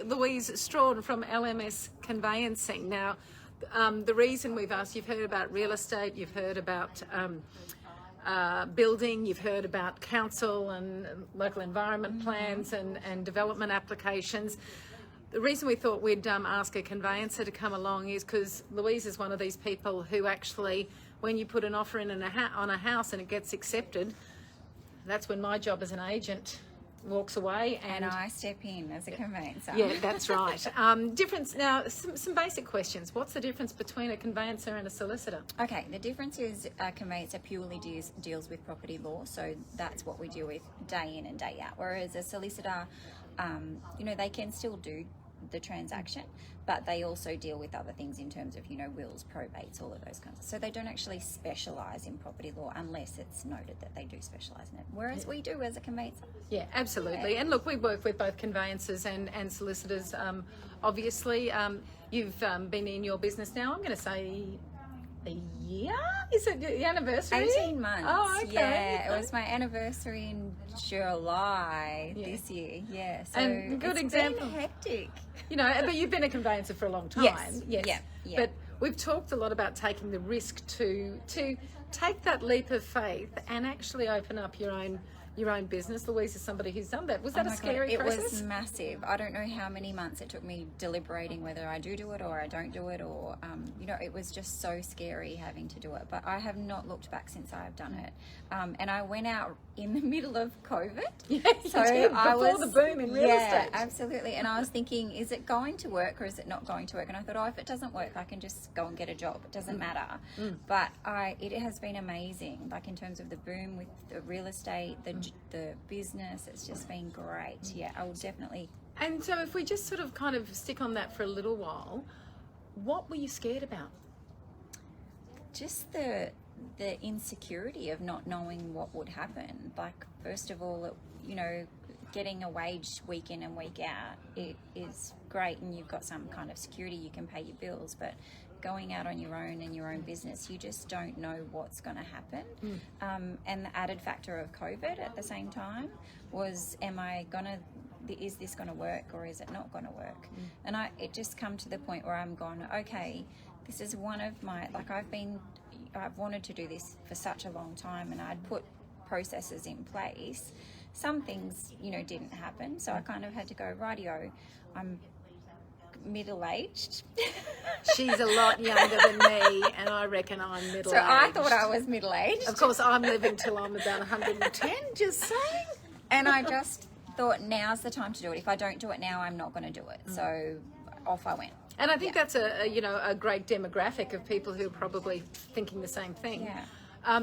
Louise Straun from LMS Conveyancing. Now, the reason we've asked, you've heard about real estate, you've heard about building, you've heard about council and local environment plans and development applications. The reason we thought we'd ask a conveyancer to come along is because Louise is one of these people who actually, when you put an offer in on a house and it gets accepted, that's when my job as an agent walks away and I step in as a conveyancer. Yeah, that's right. Difference now, some basic questions. What's the difference between a conveyancer and a solicitor? Okay, the difference is a conveyancer purely deals with property law, so that's what we deal with day in and day out. Whereas a solicitor, they can still do the transaction, but they also deal with other things in terms of, wills, probates, all of those kinds of. So they don't actually specialise in property law unless it's noted that they do specialise in it. Whereas we do as a conveyancer. Yeah, absolutely. Yeah. And look, we work with both conveyancers and solicitors. Obviously, you've been in your business now, I'm going to say a year? Is it the anniversary? 18 months. Oh, okay. Yeah, it was my anniversary in July this year. Yeah, so and good example. Been hectic. But you've been a conveyancer for a long time. Yes. Yeah. But we've talked a lot about taking the risk to take that leap of faith and actually open up your own business. Louise is somebody who's done that. Was that a scary process? It was massive. I don't know how many months it took me deliberating whether I do it or I don't do it, or it was just so scary having to do it. But I have not looked back since I've done it. And I went out in the middle of COVID. Yeah, so you did, before the boom in real estate. Yeah, absolutely. And I was thinking, is it going to work or is it not going to work? And I thought, if it doesn't work, I can just go and get a job. It doesn't matter. But it has been amazing, like in terms of the boom with the real estate, the business. It's just been great. Yeah, I will definitely. And so if we just sort of kind of stick on that for a little while, what were you scared about? Just the insecurity of not knowing what would happen. Like, first of all, getting a wage week in and week out, it is great and you've got some kind of security, you can pay your bills, but going out on your own in your own business, you just don't know what's going to happen. And the added factor of COVID at the same time was, is this going to work or is it not going to work? And it just come to the point where I'm going, okay, this is one of my, I've wanted to do this for such a long time, and I'd put processes in place. Some things, didn't happen. So I kind of had to go, rightio, I'm middle-aged. She's a lot younger than me, and I reckon I'm middle-aged. So I thought I was middle-aged. Of course, I'm living till I'm about 110, just saying. And I just thought, now's the time to do it. If I don't do it now, I'm not going to do it. So off I went. And I think that's a great demographic of people who are probably thinking the same thing. Yeah.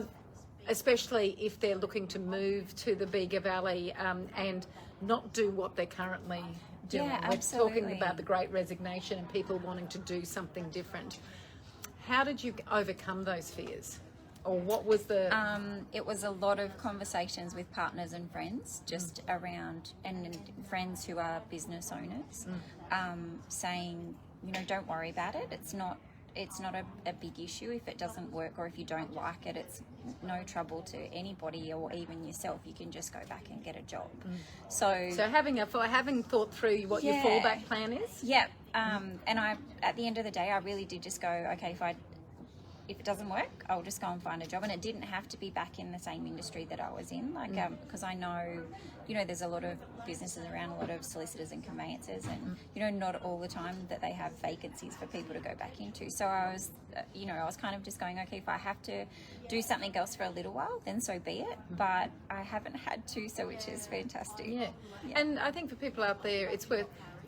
Especially if they're looking to move to the Bega Valley and not do what they're currently doing. Yeah, We're absolutely. talking about the Great Resignation and people wanting to do something different. How did you overcome those fears? Or what was the... It was a lot of conversations with partners and friends, just around, and friends who are business owners, saying, don't worry about it. It's not a big issue if it doesn't work, or if you don't like it. It's no trouble to anybody or even yourself. You can just go back and get a job. So having thought through what your fallback plan is. Yeah. And at the end of the day, I really did just go, okay, if it doesn't work, I'll just go and find a job. And it didn't have to be back in the same industry that I was in, because I know, there's a lot of businesses around, a lot of solicitors and conveyancers, and not all the time that they have vacancies for people to go back into. So I was, I was kind of just going, okay, if I have to do something else for a little while, then so be it. But I haven't had to, so which is fantastic. Yeah. And I think for people out there, it's worth.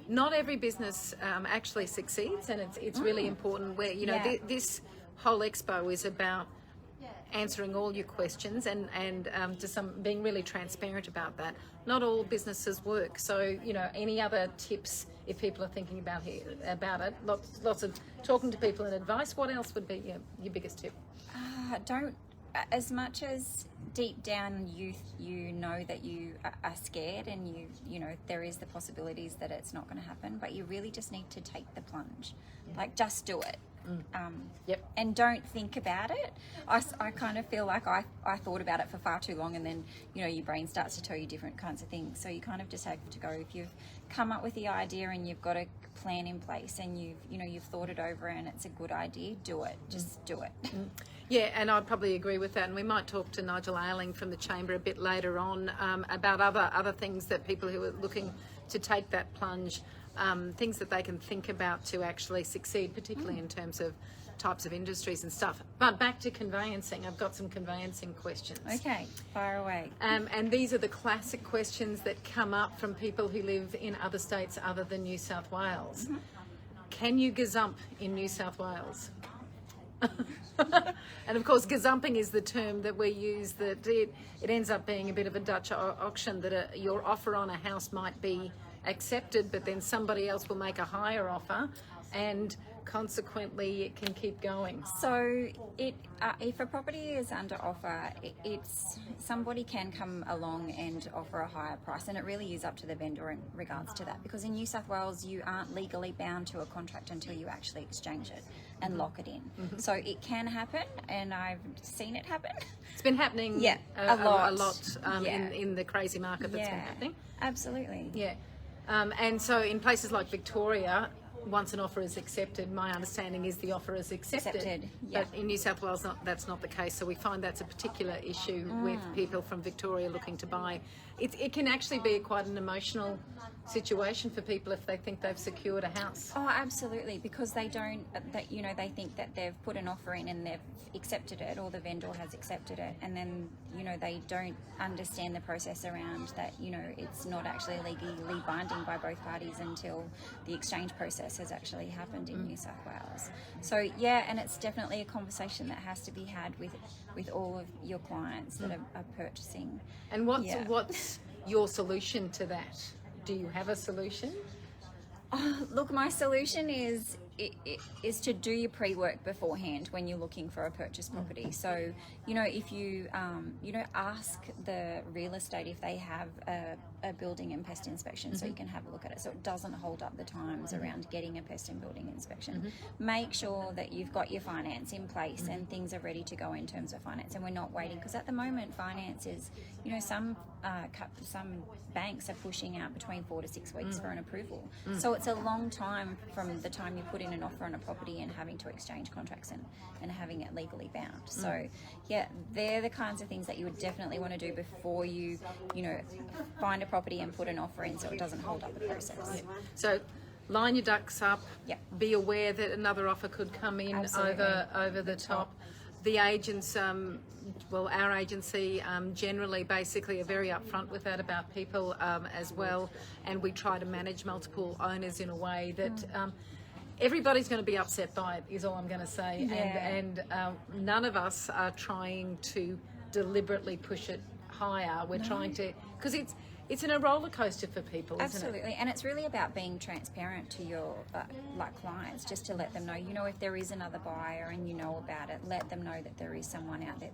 Not every business actually succeeds, and it's really important where this whole expo is about answering all your questions and being really transparent about that. Not all businesses work, so any other tips if people are thinking about it? Lots of talking to people and advice. What else would be your biggest tip? Don't, as much as deep down you know that you are scared, and there is the possibilities that it's not going to happen, but you really just need to take the plunge. Like, just do it. Yep. and don't think about it. I kind of feel like I thought about it for far too long, and then your brain starts to tell you different kinds of things. So you kind of just have to go, if you've come up with the idea and you've got a plan in place and you've thought it over and it's a good idea, do it. Just do it. Yeah, and I'd probably agree with that. And we might talk to Nigel Ayling from the Chamber a bit later on about other things that people who are looking to take that plunge, things that they can think about to actually succeed, particularly in terms of types of industries and stuff. But back to conveyancing, I've got some conveyancing questions. Okay, fire away. And these are the classic questions that come up from people who live in other states other than New South Wales. Can you gazump in New South Wales? And of course, gazumping is the term that we use, that it ends up being a bit of a Dutch auction, that your offer on a house might be accepted, but then somebody else will make a higher offer, and consequently it can keep going. So if a property is under offer, it's somebody can come along and offer a higher price, and it really is up to the vendor in regards to that, because in New South Wales you aren't legally bound to a contract until you actually exchange it and lock it in. So it can happen, and I've seen it happen. It's been happening a lot in the crazy market that's been happening. Absolutely. Yeah. And so in places like Victoria, once an offer is accepted, my understanding is the offer is accepted. Yeah. But in New South Wales, that's not the case. So we find that's a particular issue with people from Victoria looking to buy. It can actually be quite an emotional situation for people if they think they've secured a house. Oh, absolutely, because they don't, they think that they've put an offer in and they've accepted it, or the vendor has accepted it, and then, they don't understand the process around that, it's not actually legally binding by both parties until the exchange process has actually happened in New South Wales. So, and it's definitely a conversation that has to be had with all of your clients that are purchasing. And what's your solution to that? Do you have a solution? Oh, look, my solution is to do your pre-work beforehand when you're looking for a purchase property. So, if you, ask the real estate if they have a building and pest inspection, so you can have a look at it, so it doesn't hold up the times around getting a pest and building inspection. Make sure that you've got your finance in place and things are ready to go in terms of finance, and we're not waiting, because at the moment finance is, some banks are pushing out between 4 to 6 weeks for an approval. So it's a long time from the time you put in an offer on a property and having to exchange contracts and having it legally bound. So they're the kinds of things that you would definitely want to do before you find a property and put an offer in, so it doesn't hold up the process. So line your ducks up. Be aware that another offer could come in over the top. The agents, our agency generally basically are very upfront with that about people as well, and we try to manage multiple owners in a way that everybody's going to be upset by it, is all I'm going to say. And none of us are trying to deliberately push it higher. We're trying to, because it's in a roller coaster for people, Absolutely. isn't it? And it's really about being transparent to your clients, just to let them know, if there is another buyer and you know about it, let them know that there is someone out there,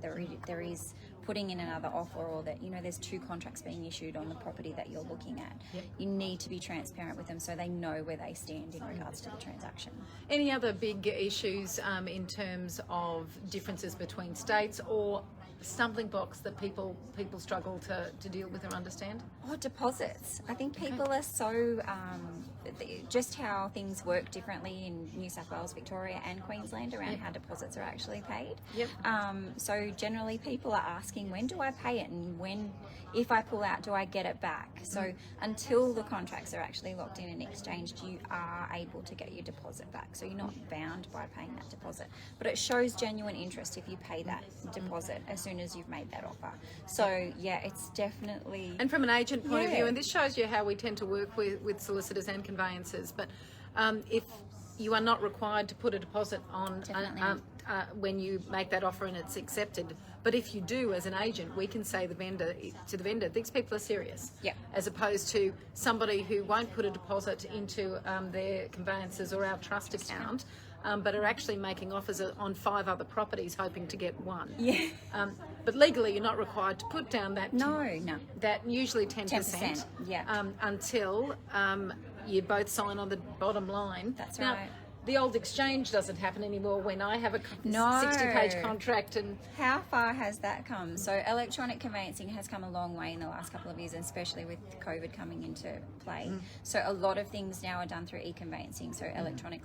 there is putting in another offer, or that, there's 2 contracts being issued on the property that you're looking at. You need to be transparent with them so they know where they stand in regards to the transaction. Any other big issues in terms of differences between states, or stumbling blocks that people struggle to deal with or understand? Oh, deposits. I think people are so just how things work differently in New South Wales, Victoria and Queensland around how deposits are actually paid. So generally people are asking, when do I pay it, and when, if I pull out, do I get it back? So until the contracts are actually locked in and exchanged, you are able to get your deposit back. So you're not bound by paying that deposit, but it shows genuine interest if you pay that deposit as soon as you've made that offer. So it's definitely. And from an agent point of view, and this shows you how we tend to work with solicitors and conveyancers, but if you are not required to put a deposit on when you make that offer and it's accepted, but if you do as an agent, we can say to the vendor, these people are serious, as opposed to somebody who won't put a deposit into their conveyancers or our trust account, but are actually making offers on 5 other properties hoping to get one. But legally you're not required to put down that that usually 10%, until you both sign on the bottom line. That's now, right. the old exchange doesn't happen anymore when I have a No. 60-page contract. And How far has that come? So electronic conveyancing has come a long way in the last couple of years, especially with COVID coming into play. So a lot of things now are done through e-conveyancing, so electronic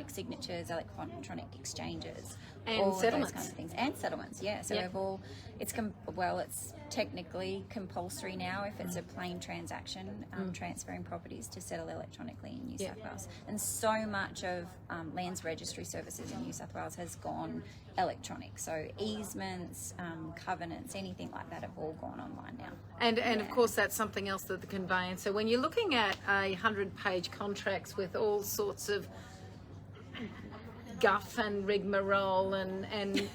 signatures, electronic exchanges, And all of those settlements. kinds of things, and settlements. Yeah, so Yep. we've all it's technically compulsory now if it's a plain transaction, transferring properties to settle electronically in New South Wales. And so much of lands registry services in New South Wales has gone electronic. So easements, covenants, anything like that have all gone online now. And of course, that's something else that the conveyancer, when you're looking at 100-page contracts with all sorts of guff and rigmarole and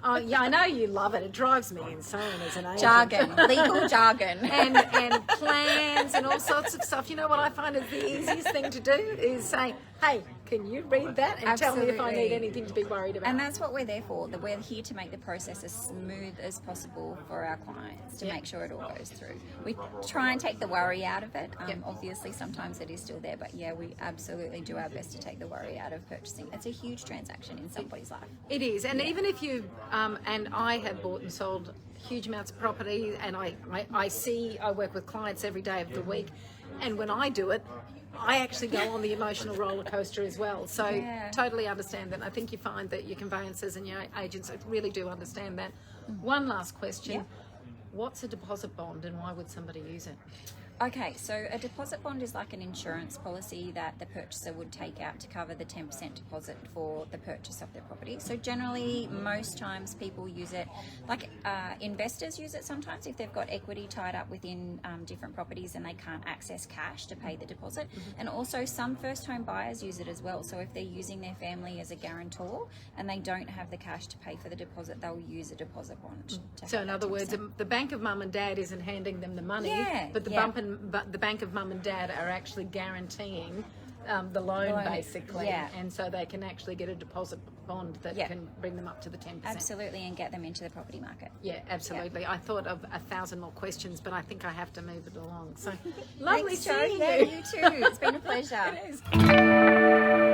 oh yeah, I know you love it. It drives me insane as an agent. Jargon, legal jargon. and plans and all sorts of stuff. You know what I find is the easiest thing to do is say, hey, can you read that and tell me if I need Absolutely. anything to be worried about? And that's what we're there for. That we're here to make the process as smooth as possible for our clients, to make sure it all goes through. We try and take the worry out of it. Obviously, sometimes it is still there, but yeah, we absolutely do our best to take the worry out of purchasing. It's a huge transaction in somebody's life. It is, and even if you and I have bought and sold huge amounts of property, and I work with clients every day of the week, and when I do it, I actually go on the emotional roller coaster as well. So totally understand that. I think you find that your conveyancers and your agents really do understand that. One last question. What's a deposit bond and why would somebody use it? Okay, so a deposit bond is like an insurance policy that the purchaser would take out to cover the 10% deposit for the purchase of their property. So generally, most times people use it, like investors use it sometimes if they've got equity tied up within different properties and they can't access cash to pay the deposit. And also some first home buyers use it as well. So if they're using their family as a guarantor and they don't have the cash to pay for the deposit, they'll use a deposit bond. So in other words, the bank of mum and dad isn't handing them the money, but the bank of mum and dad are actually guaranteeing the loan basically, and so they can actually get a deposit bond that can bring them up to the 10%. Absolutely, and get them into the property market. Yeah, absolutely. I thought of 1,000 more questions, but I think I have to move it along. So lovely Thanks, Jo. seeing Yeah, you. you too. It's been a pleasure. It is.